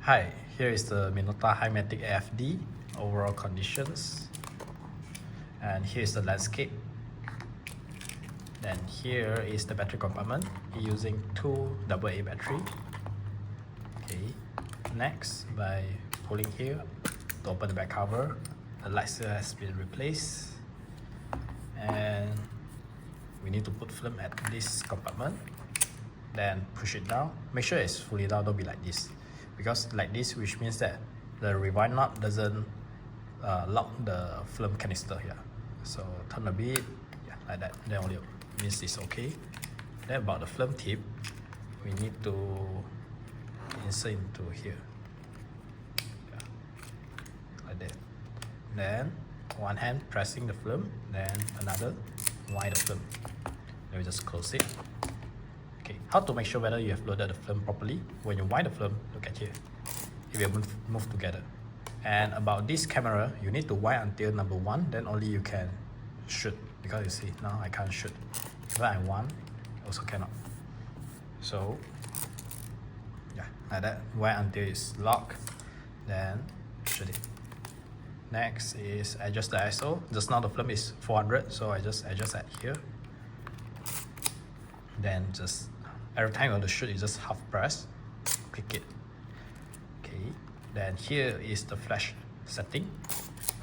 Hi, here is the Minolta Matic AFD overall conditions, and here is the landscape. Then here is the battery compartment using two AA battery. Okay, next by pulling here to open the back cover, the light seal has been replaced, and we need to put film at this compartment. Then push it down. Make sure it's fully down, don't be like this, because like this, which means that the rewind knot doesn't lock the film canister here. So turn a bit, yeah, like that, then only means it's okay. Then about the film tip, we need to insert into here, yeah, like that. Then one hand pressing the film, then another wind the film. Then we just close it. Okay, how to make sure whether you have loaded the film properly? When you wind the film, look at here, it will move together. And about this camera, you need to wind until number 1, then only you can shoot. Because you see, now I can't shoot. If I want, also cannot. So, yeah, like that, wind until it's locked, then shoot it. Next is adjust the ISO. Just now the film is 400, so I just adjust that here. Then just every time you want to shoot, you just half press, click it. Okay, then here is the flash setting.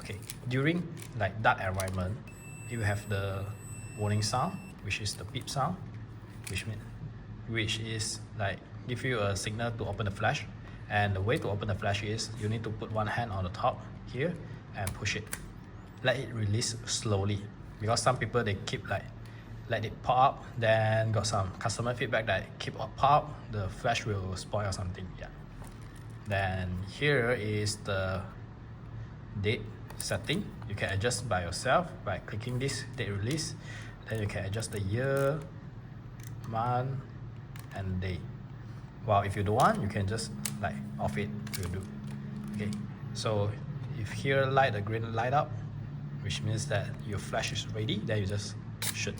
Okay, during like dark environment, you have the warning sound, which is the beep sound, which is like give you a signal to open the flash. And the way to open the flash is you need to put one hand on the top here and push it. Let it release slowly, because some people they keep like let it pop up, then got some customer feedback that keep pop up, the flash will spoil or something. Yeah. Then here is the date setting. You can adjust by yourself by clicking this date release. Then you can adjust the year, month, and day. Well, if you don't want, you can just like off it, will do. Okay, so if here light the green light up, which means that your flash is ready, then you just shoot.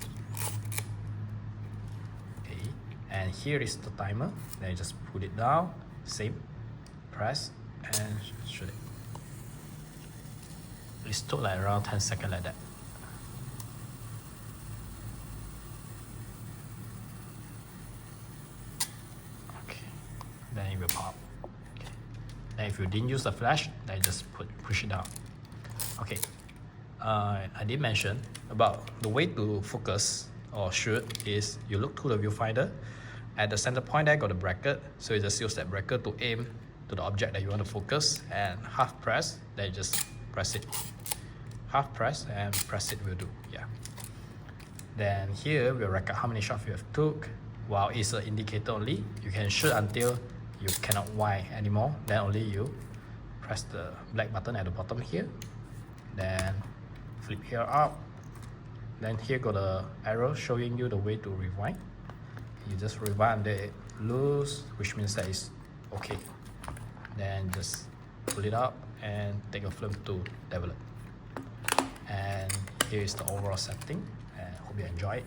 Okay, and here is the timer. Then you just put it down, same, press and shoot it. It took like around 10 seconds like that. Okay, then it will pop. Okay. Then if you didn't use the flash, then you just push it down. Okay, I did mention about the way to focus or shoot is you look to the viewfinder. At the center point there got a bracket, so you just use that bracket to aim to the object that you want to focus, and half press, then you just press it. Half press and press it will do. Yeah. Then here we'll record how many shots you have took. While it's an indicator only, you can shoot until you cannot wind anymore. Then only you press the black button at the bottom here. Then flip here up. Then here got the arrow showing you the way to rewind. You just rewind until it loose, which means that it's okay. Then just pull it up and take your film to develop. And here is the overall setting, and hope you enjoy it.